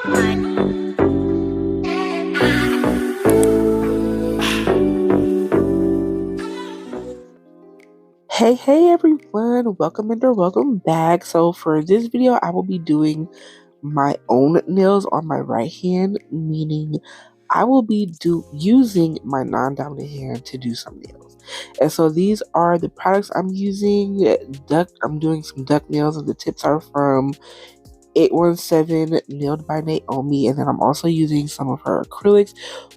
Hey everyone, welcome or welcome back. So for this video, I will be doing my own nails on my right hand, meaning I will be using my non-dominant hand to do some nails. And so these are the products I'm using. I'm doing some duck nails, and the tips are from 817 Nailed by Naomi, and then I'm also using some of her acrylics,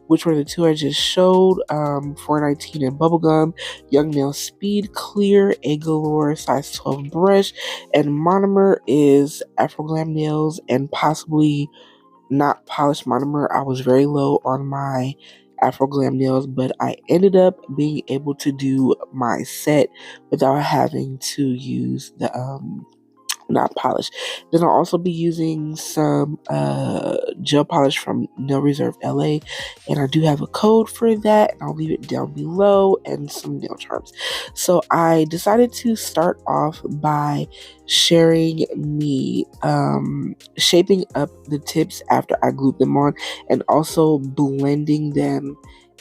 which were the two I just showed. 419 in Bubblegum, Young Nail Speed Clear, a Galore size 12 brush, and Monomer is Afro Glam Nails, and possibly not polished Monomer. I was very low on my Afro Glam nails, but I ended up being able to do my set without having to use the not polish. Then I'll also be using some gel polish from Nail Reserve LA, and I do have a code for that, and I'll leave it down below, and some nail charms. So I decided to start off by sharing me shaping up the tips after I glued them on, and also blending them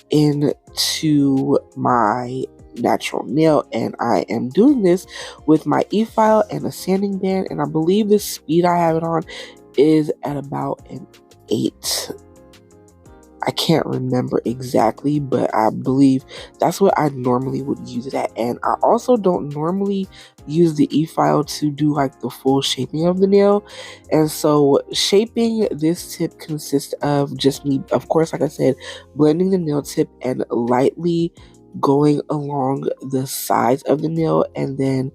into my natural nail. And I am doing this with my e-file and a sanding band, and I believe the speed I have it on is at about an 8. I can't remember exactly, but I believe that's what I normally would use it at. And I also don't normally use the e-file to do like the full shaping of the nail. And so shaping this tip consists of just me, of course, like I said, blending the nail tip and lightly going along the sides of the nail, and then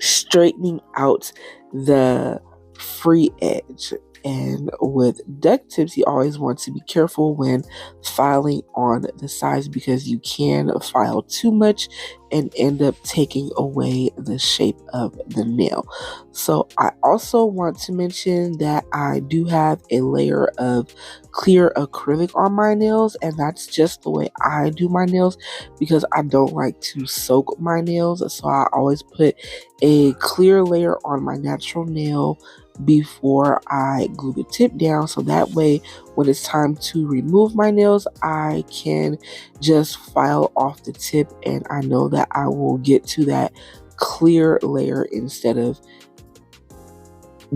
straightening out the free edge. And with duck tips, you always want to be careful when filing on the sides, because you can file too much and end up taking away the shape of the nail. So I also want to mention that I do have a layer of clear acrylic on my nails, and that's just the way I do my nails because I don't like to soak my nails. So I always put a clear layer on my natural nail before I glue the tip down, so that way when it's time to remove my nails, I can just file off the tip and I know that I will get to that clear layer instead of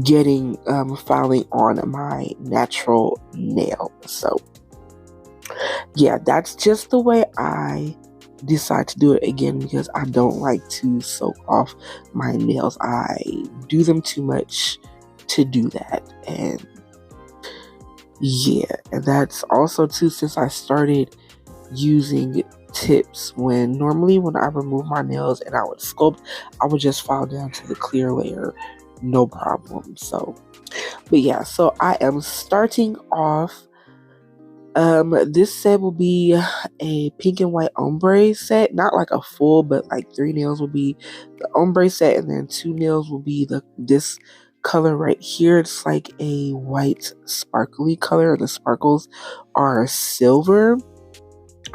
getting filing on my natural nail. So yeah, that's just the way I decide to do it, again, because I don't like to soak off my nails. I do them too much to do that. And yeah, and that's also too, since I started using tips when I remove my nails and I would sculpt, I would just file down to the clear layer, no problem. So but yeah, so I am starting off. This set will be a pink and white ombre set, not like a full, but like 3 nails will be the ombre set, and then 2 nails will be this color right here. It's like a white sparkly color, and the sparkles are silver.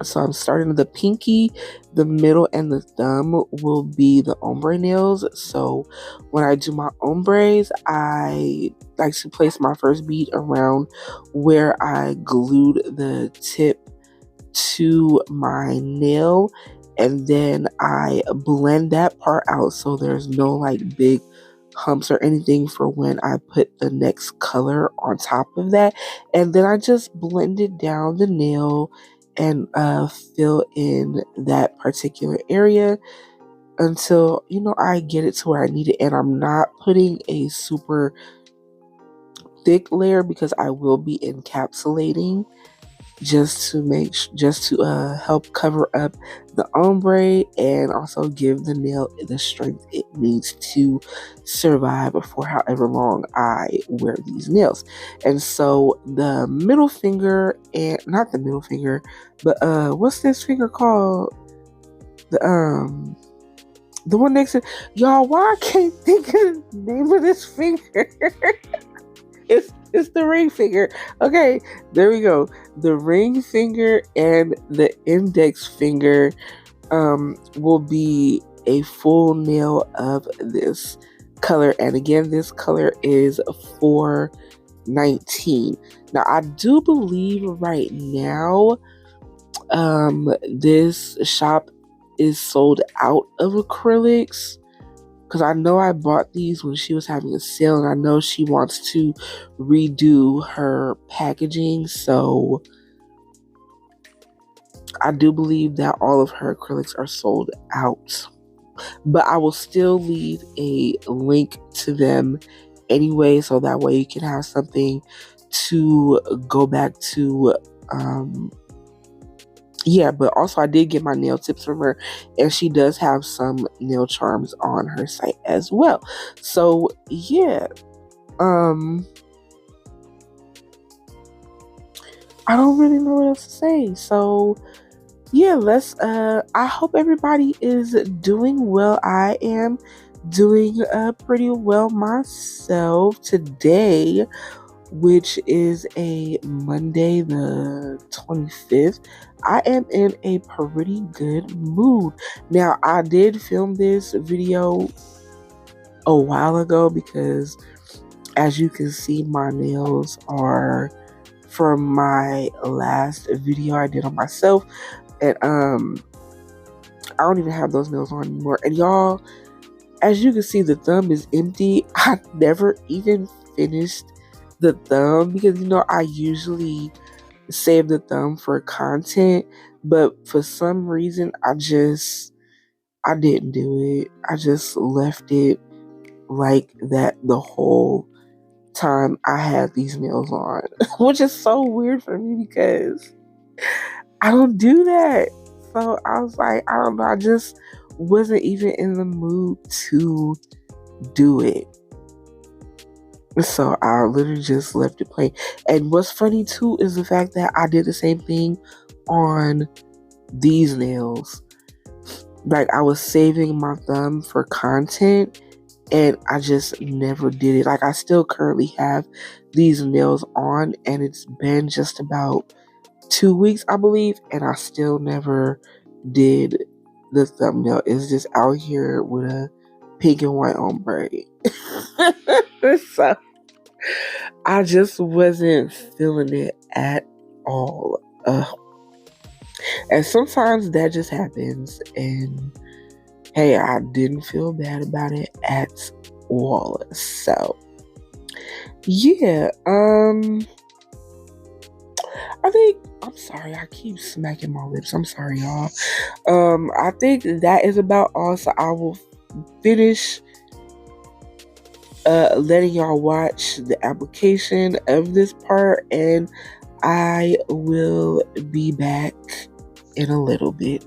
So I'm starting with the pinky, the middle, and the thumb will be the ombre nails. So when I do my ombres, I like to place my first bead around where I glued the tip to my nail, and then I blend that part out so there's no like big humps or anything for when I put the next color on top of that. And then I just blended down the nail and fill in that particular area until I get it to where I need it. And I'm not putting a super thick layer because I will be encapsulating just to help cover up the ombre and also give the nail the strength it needs to survive for however long I wear these nails. And so the middle finger, and not the middle finger, but what's this finger called? The one next to y'all. Why I can't think of the name of this finger? It's the ring finger. Okay, there we go. The ring finger and the index finger will be a full nail of this color. And again, this color is $4.19. Now, I do believe right now, this shop is sold out of acrylics, because I know I bought these when she was having a sale, and I know she wants to redo her packaging. So I do believe that all of her acrylics are sold out. But I will still leave a link to them anyway, so that way you can have something to go back to. Yeah, but also I did get my nail tips from her, and she does have some nail charms on her site as well. So yeah, I don't really know what else to say. So yeah, I hope everybody is doing well. I am doing pretty well myself today, which is a Monday the 25th. I am in a pretty good mood. Now, I did film this video a while ago because, as you can see, my nails are from my last video I did on myself. And I don't even have those nails on anymore. And y'all, as you can see, the thumb is empty. I never even finished the thumb because, you know, I usually save the thumb for content, but for some reason I didn't do it. I just left it like that the whole time I had these nails on, which is so weird for me because I don't do that. So I was like, I don't know, I just wasn't even in the mood to do it. So I literally just left it plain. And what's funny too is the fact that I did the same thing on these nails. Like, I was saving my thumb for content and I just never did it. Like, I still currently have these nails on, and it's been just about 2 weeks, I believe, and I still never did the thumbnail. It's just out here with a pink and white ombre. So I just wasn't feeling it at all. And sometimes that just happens, and hey, I didn't feel bad about it at all. So yeah, I think, I'm sorry, I keep smacking my lips. I'm sorry, y'all. I think that is about all. So I will finish letting y'all watch the application of this part, and I will be back in a little bit.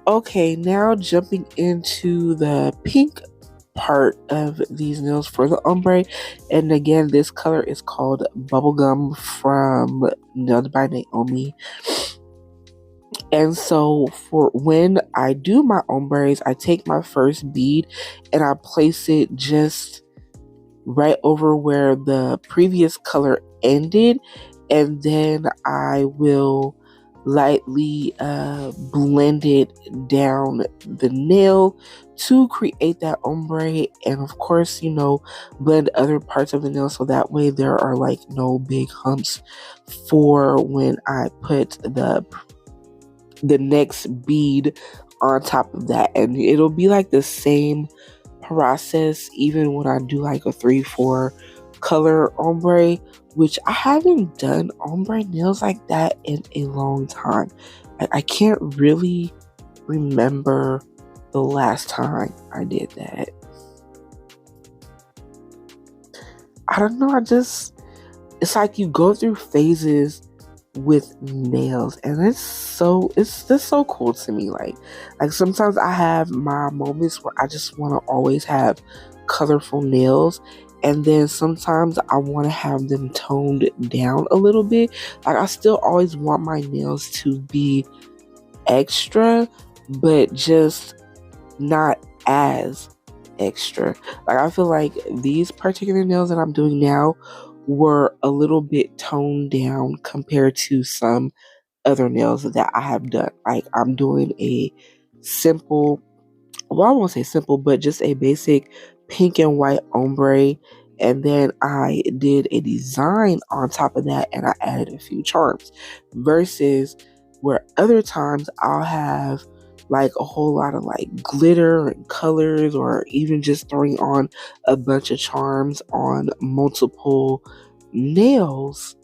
Okay, now jumping into the pink part of these nails for the ombre. And again, this color is called Bubblegum from Nailed by Naomi. And so for when I do my ombres, I take my first bead and I place it just right over where the previous color ended, and then I will lightly blend it down the nail to create that ombre. And of course, you know, blend other parts of the nail so that way there are like no big humps for when I put the next bead on top of that. And it'll be like the same process even when I do like a 3-4 color ombre, which I haven't done ombre nails like that in a long time. I can't really remember the last time I did that. I don't know, it's like you go through phases with nails, and it's just so cool to me. Like sometimes I have my moments where I just want to always have colorful nails, and then sometimes I want to have them toned down a little bit. Like I still always want my nails to be extra, but just not as extra. Like I feel like these particular nails that I'm doing now were a little bit toned down compared to some other nails that I have done. Like I'm doing a simple, well, I won't say simple, but just a basic pink and white ombre. And then I did a design on top of that and I added a few charms. Versus where other times I'll have like a whole lot of like glitter and colors, or even just throwing on a bunch of charms on multiple nails.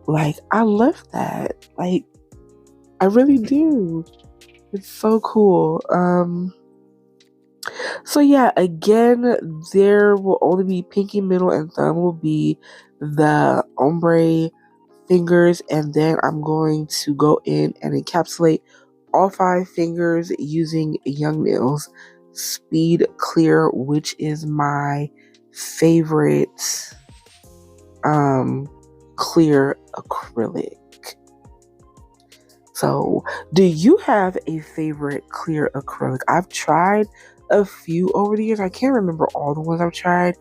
Like I love that. Like I really do. It's so cool. So yeah, again, there will only be pinky, middle, and thumb will be the ombre fingers, and then I'm going to go in and encapsulate all 5 fingers using Young Nails Speed Clear, which is my favorite clear acrylic. So, do you have a favorite clear acrylic? I've tried a few over the years. I can't remember all the ones I've tried,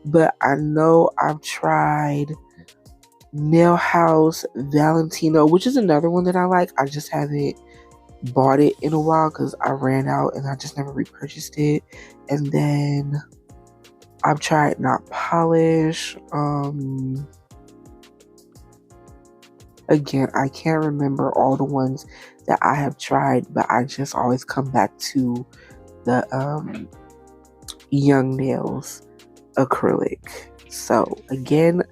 but I know I've tried Nail House Valentino, which is another one that I like. I just haven't bought it in a while because I ran out and I just never repurchased it. And then I've tried Not Polish. Again, I can't remember all the ones that I have tried, but I just always come back to the Young Nails acrylic. So again,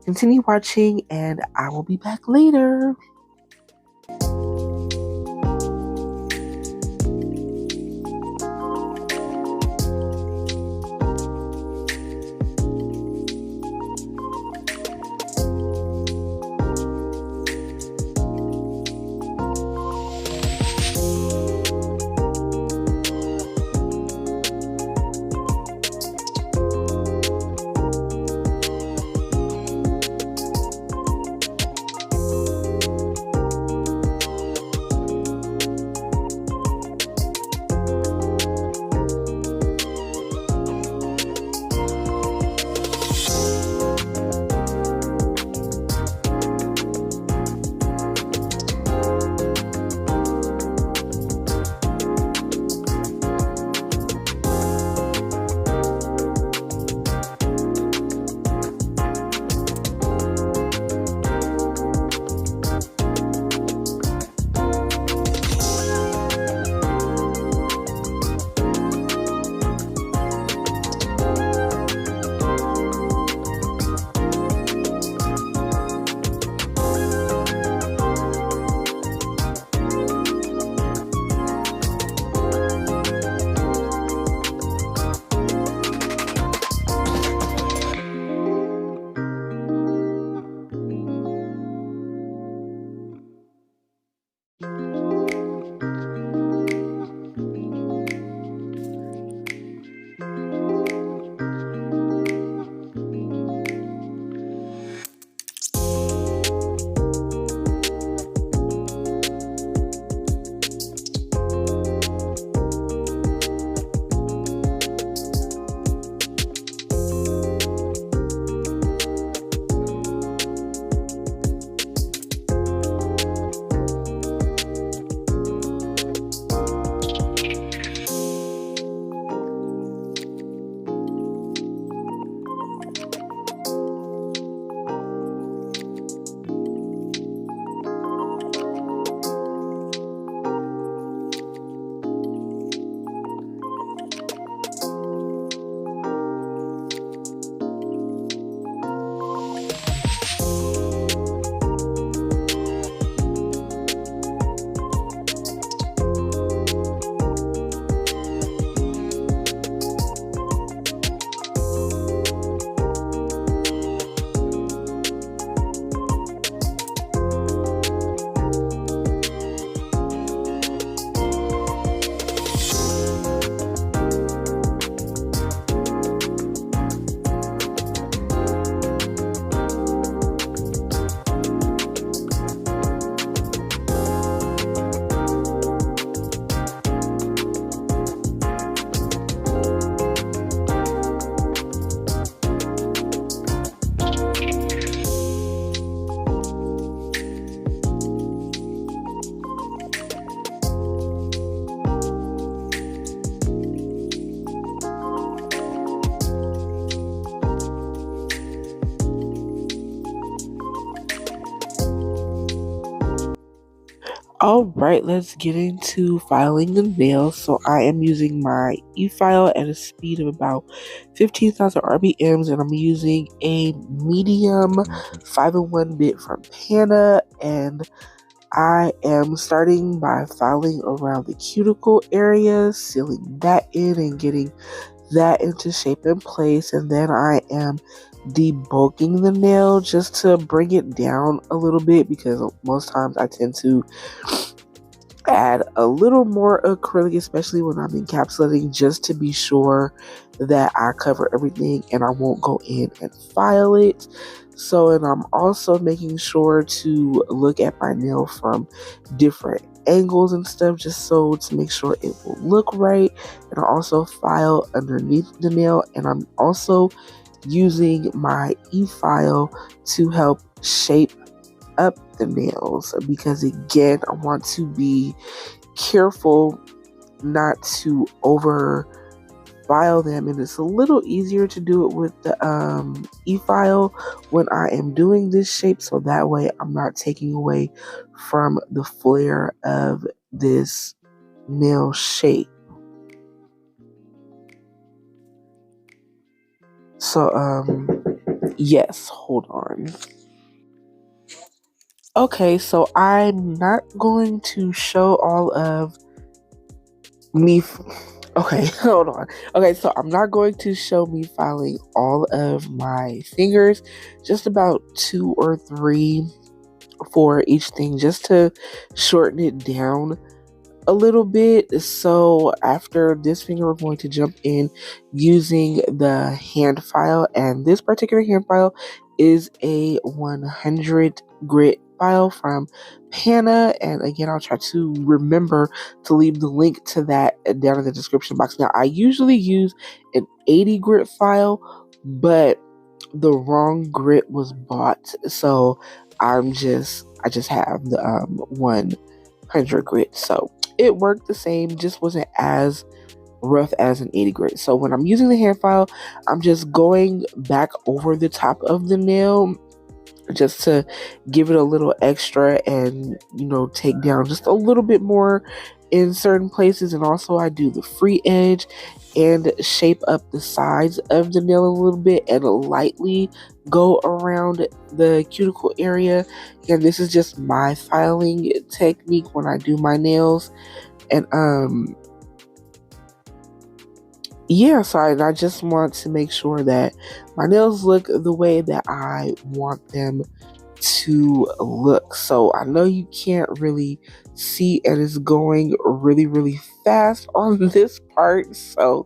continue watching and I will be back later. All right, let's get into filing the nails. So I am using my e-file at a speed of about 15,000 RPMs, and I'm using a medium 501 bit from Pana, and I am starting by filing around the cuticle area, sealing that in and getting that into shape and place, and then I am debulking the nail just to bring it down a little bit, because most times I tend to add a little more acrylic, especially when I'm encapsulating, just to be sure that I cover everything and I won't go in and file it. So, and I'm also making sure to look at my nail from different angles and stuff, just so to make sure it will look right. And I also file underneath the nail, and I'm also using my e-file to help shape up the nails, because again, I want to be careful not to over file them, and it's a little easier to do it with the e-file when I am doing this shape, so that way I'm not taking away from the flare of this nail shape. So yes, hold on. Okay, so I'm not going to show all of me. Okay, hold on. Okay, so I'm not going to show me filing all of my fingers, just about 2 or 3 for each thing, just to shorten it down a little bit. So after this finger, we're going to jump in using the hand file, and this particular hand file is a 100 grit file from Pana, and again, I'll try to remember to leave the link to that down in the description box. Now, I usually use an 80 grit file, but the wrong grit was bought, so I just have the 100 grit, so it worked the same, just wasn't as rough as an 80 grit. So when I'm using the hand file, I'm just going back over the top of the nail just to give it a little extra, and take down just a little bit more in certain places. And also I do the free edge and shape up the sides of the nail a little bit and lightly go around the cuticle area. And this is just my filing technique when I do my nails. And yeah, so I just want to make sure that my nails look the way that I want them to look. So I know you can't really see, and it's going really, really fast on this part. So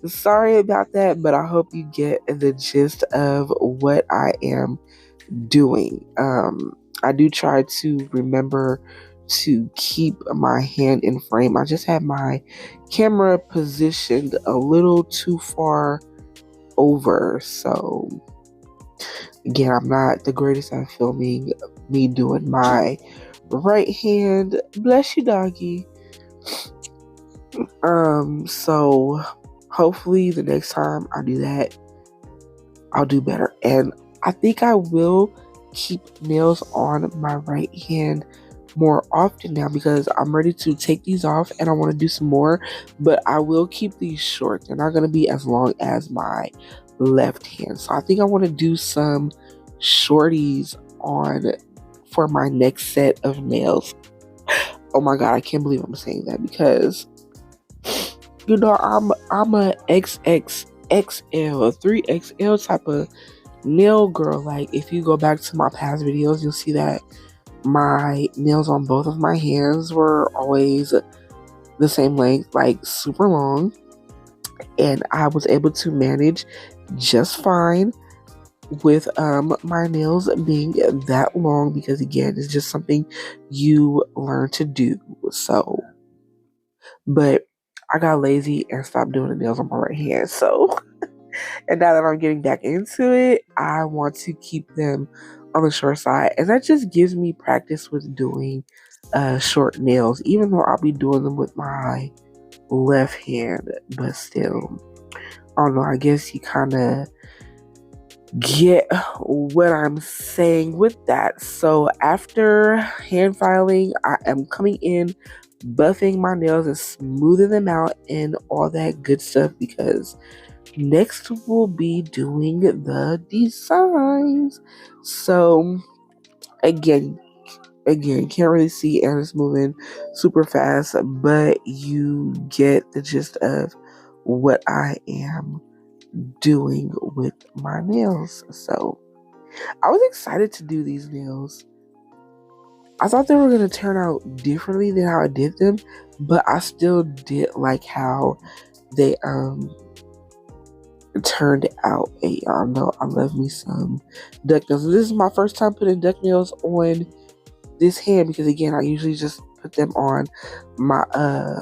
sorry about that, but I hope you get the gist of what I am doing. I do try to remember to keep my hand in frame. I just had my camera positioned a little too far over. So again, I'm not the greatest at filming me doing my right hand. Bless you, doggy. So hopefully the next time I do that, I'll do better. And I think I will keep nails on my right hand more often now, because I'm ready to take these off and I want to do some more, but I will keep these short. They're not going to be as long as my left hand. So I think I want to do some shorties on for my next set of nails. Oh my god, I can't believe I'm saying that, because I'm a XXXL, a 3XL type of nail girl. Like, if you go back to my past videos, you'll see that my nails on both of my hands were always the same length, like super long, and I was able to manage just fine with my nails being that long, because again, it's just something you learn to do. So, but I got lazy and stopped doing the nails on my right hand. So and now that I'm getting back into it, I want to keep them on the short side. And that just gives me practice with doing short nails, even though I'll be doing them with my left hand. But still, I don't know, I guess you kind of get what I'm saying with that. So after hand filing, I am coming in, buffing my nails and smoothing them out and all that good stuff, because next we'll be doing the designs. So again, can't really see, and it's moving super fast, but you get the gist of what I am doing with my nails. So I was excited to do these nails. I thought they were going to turn out differently than how I did them, but I still did like how they turned out. Y'all know I love me some duck nails. This is my first time putting duck nails on this hand, because again, I usually just put them on my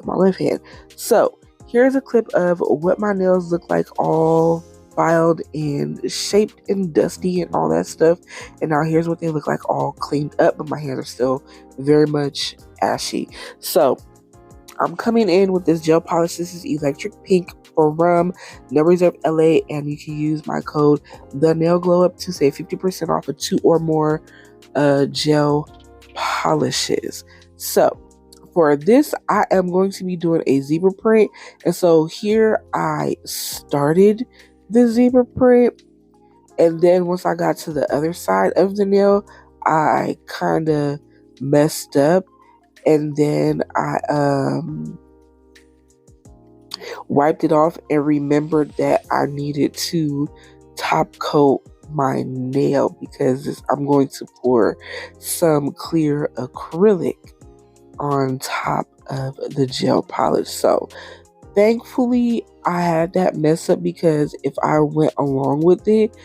my left hand. So here's a clip of what my nails look like, all filed and shaped and dusty and all that stuff. And now here's what they look like all cleaned up, but my hands are still very much ashy. So I'm coming in with this gel polish. This is electric pink from Nail Reserve LA, and you can use my code thenailglowup to save 50% off of 2 or more gel polishes. So for this, I am going to be doing a zebra print, and so here I started the zebra print, and then once I got to the other side of the nail, I kind of messed up, and then I wiped it off and remembered that I needed to top coat my nail, because I'm going to pour some clear acrylic on top of the gel polish. So thankfully I had that mess up, because if I went along with it,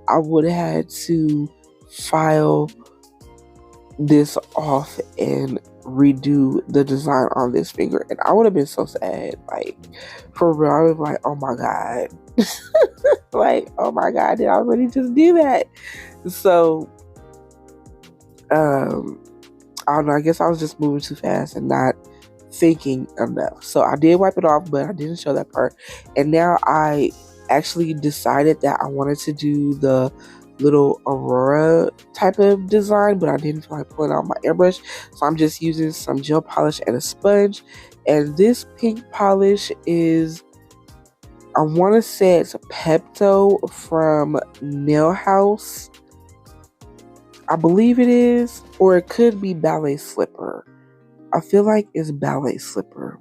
I would have had to file this off and redo the design on this finger, and I would have been so sad. Like, for real, I was like, oh my god. Like, oh my god, did I really just do that? So I don't know, I guess I was just moving too fast and not thinking enough. So I did wipe it off, but I didn't show that part. And now I actually decided that I wanted to do the little aurora type of design, but I didn't feel like pulling out my airbrush, so I'm just using some gel polish and a sponge. And this pink polish is, I want to say it's a Pepto from Nail House, I believe it is, or it could be Ballet Slipper. I feel like it's Ballet Slipper.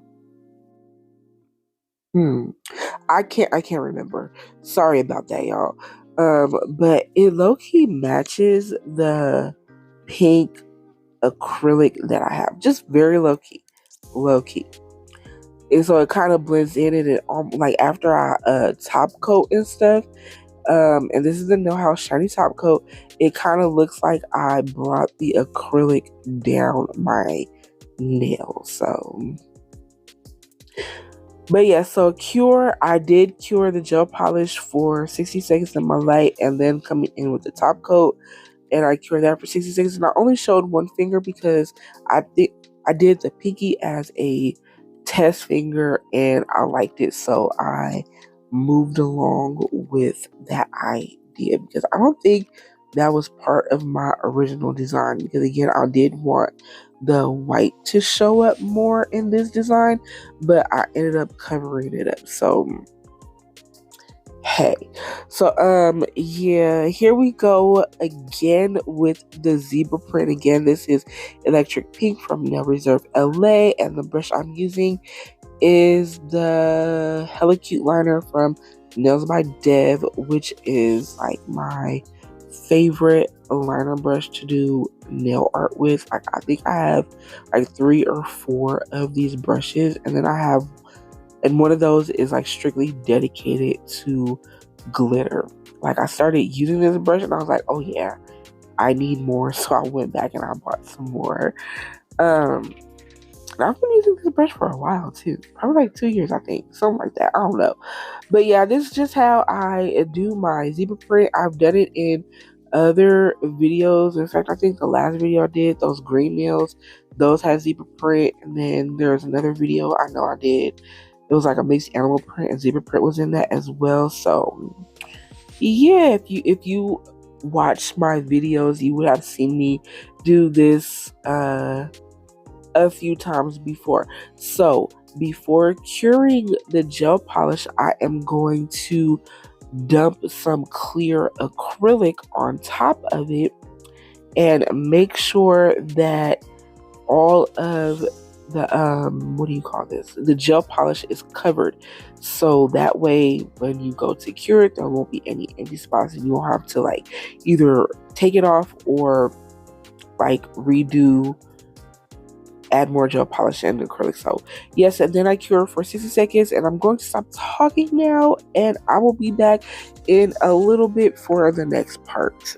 I can't remember. Sorry about that, y'all. But it low-key matches the pink acrylic that I have. Just very low-key. Low-key. And so it kind of blends in, and it like after I top coat and stuff. And this is the Nail House Shiny Top Coat. It kind of looks like I brought the acrylic down my nail. So, but yeah, so I did cure the gel polish for 60 seconds in my light, and then coming in with the top coat, and I cured that for 60 seconds. And I only showed one finger because I think I did the pinky as a test finger and I liked it, so I moved along with that idea, because I don't think that was part of my original design, because again, I did want the white to show up more in this design, but I ended up covering it up. So hey, so yeah, here we go again with the zebra print. Again, this is electric pink from Nail Reserve LA, and the brush I'm using is the Hella Cute liner from Nails by Dev, which is like my favorite liner brush to do nail art with. Like, I think I have like 3 or 4 of these brushes, and then and one of those is like strictly dedicated to glitter. Like, I started using this brush and I was like, oh yeah, I need more, so I went back and I bought some more. I've been using this brush for a while too, probably like 2 years, I think, something like that. I don't know, but yeah, this is just how I do my zebra print. I've done it in other videos. In fact, I think the last video I did, those green nails, those had zebra print, and then there's another video I know I did. It was like a mixed animal print, and zebra print was in that as well. So yeah, if you watch my videos, you would have seen me do this a few times before. So before curing the gel polish, I am going to dump some clear acrylic on top of it and make sure that all of the what do you call this, the gel polish is covered, so that way when you go to cure it, there won't be any empty spots and you won't have to like either take it off or like add more gel polish and acrylic. So yes, and then I cure for 60 seconds, and I'm going to stop talking now, and I will be back in a little bit for the next part.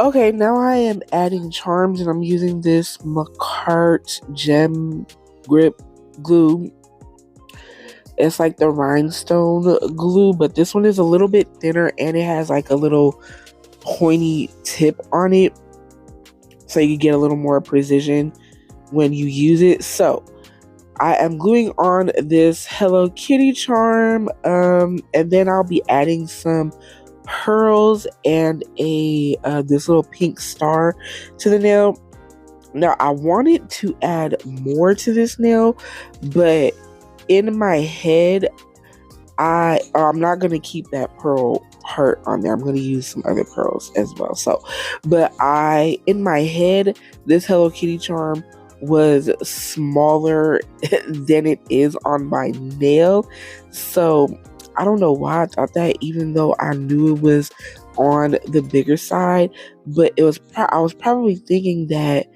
Okay, now I am adding charms, and I'm using this Macart Gem Grip glue. It's like the rhinestone glue, but this one is a little bit thinner and it has like a little pointy tip on it, so you can get a little more precision when you use it. So I am gluing on this Hello Kitty charm, and then I'll be adding some pearls and a this little pink star to the nail. Now I wanted to add more to this nail, but in my head I'm not gonna keep that pearl part on there. I'm gonna use some other pearls as well. So, but in my head, this Hello Kitty charm was smaller than it is on my nail. So I don't know why I thought that, even though I knew it was on the bigger side, but I was probably thinking that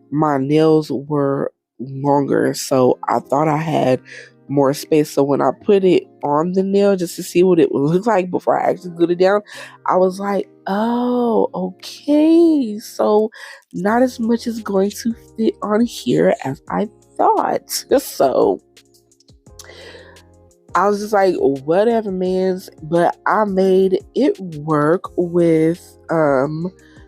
my nails were longer, so I thought I had more space. So when I put it on the nail just to see what it would look like before I actually glued it down, I was like, oh, okay, so not as much is going to fit on here as I thought. So I was just like, whatever, man. But I made it work with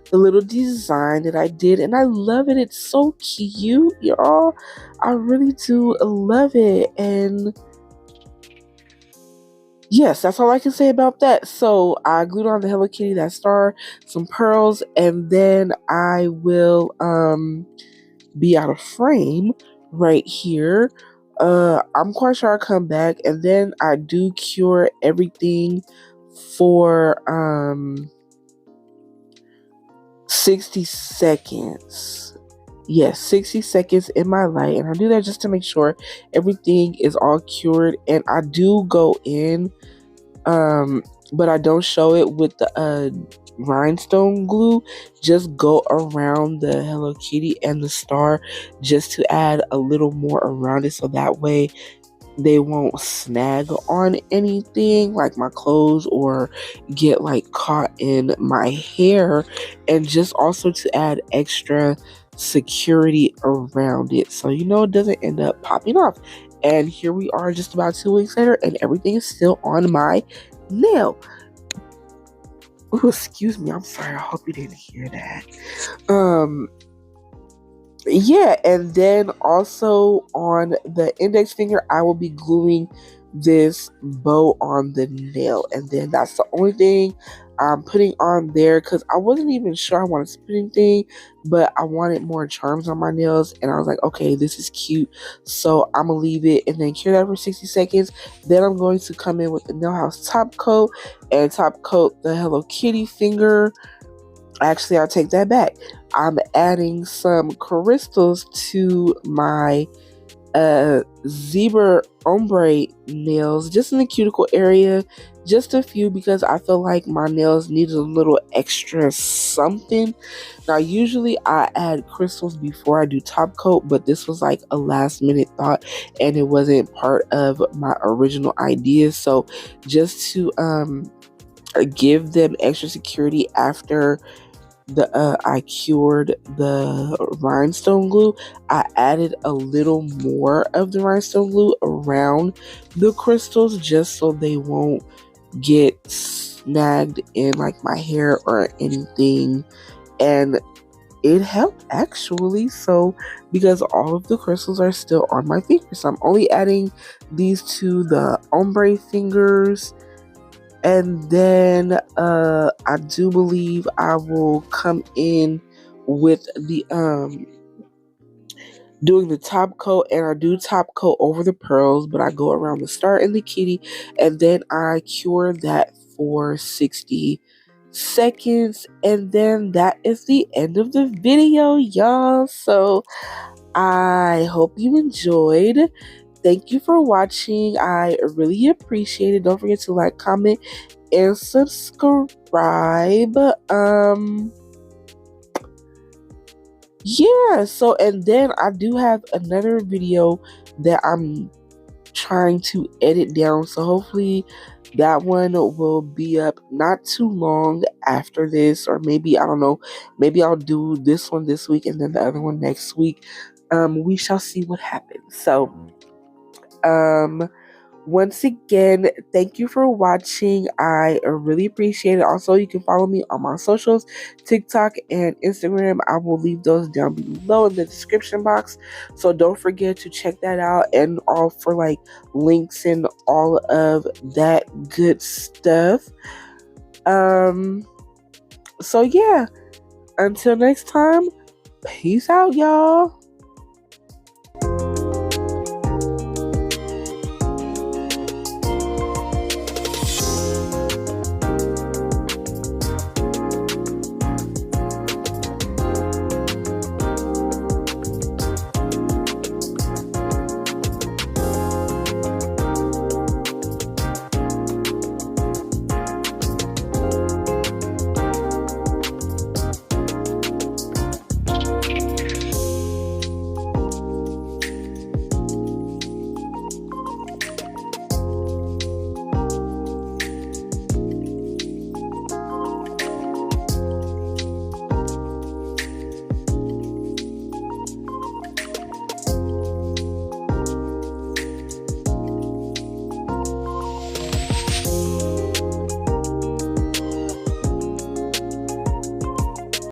the little design that I did, and I love it. It's so cute, y'all. I really do love it. And yes, that's all I can say about that. So I glued on the Hello Kitty, that star, some pearls, and then I will be out of frame right here. I'm quite sure I'll come back, and then I do cure everything for 60 seconds. Yes, 60 seconds in my light, and I do that just to make sure everything is all cured. And I do go in, but I don't show it with the rhinestone glue. Just go around the Hello Kitty and the star just to add a little more around it, so that way they won't snag on anything like my clothes or get like caught in my hair, and just also to add extra security around it so it doesn't end up popping off. And here we are just about 2 weeks later, and everything is still on my nail. Ooh, excuse me, I'm sorry, I hope you didn't hear that. Yeah, and then also on the index finger, I will be gluing this bow on the nail, and then that's the only thing I'm putting on there, because I wasn't even sure I wanted to put anything, but I wanted more charms on my nails, and I was like, okay, this is cute, so I'm gonna leave it and then cure that for 60 seconds. Then I'm going to come in with the nail house top coat and top coat the Hello Kitty finger. Actually, I'll take that back. I'm adding some crystals to my zebra ombre nails, just in the cuticle area, just a few, because I feel like my nails needed a little extra something. Now, usually I add crystals before I do top coat, but this was like a last minute thought, and it wasn't part of my original idea. So just to give them extra security after I cured the rhinestone glue, I added a little more of the rhinestone glue around the crystals just so they won't get snagged in like my hair or anything. And it helped actually, so because all of the crystals are still on my fingers, so I'm only adding these to the ombre fingers. And then I do believe I will come in with the doing the top coat, and I do top coat over the pearls, but I go around the star and the kitty, and then I cure that for 60 seconds, and then that is the end of the video, y'all. So I hope you enjoyed. Thank you for watching. I really appreciate it. Don't forget to like, comment, and subscribe. Yeah, so and then I do have another video that I'm trying to edit down, so hopefully that one will be up not too long after this, or maybe, I don't know, maybe I'll do this one this week and then the other one next week. We shall see what happens. So once again, thank you for watching. I really appreciate it. Also, you can follow me on my socials, TikTok and Instagram. I will leave those down below in the description box, so don't forget to check that out, and all for like links and all of that good stuff. So yeah, until next time, peace out, y'all.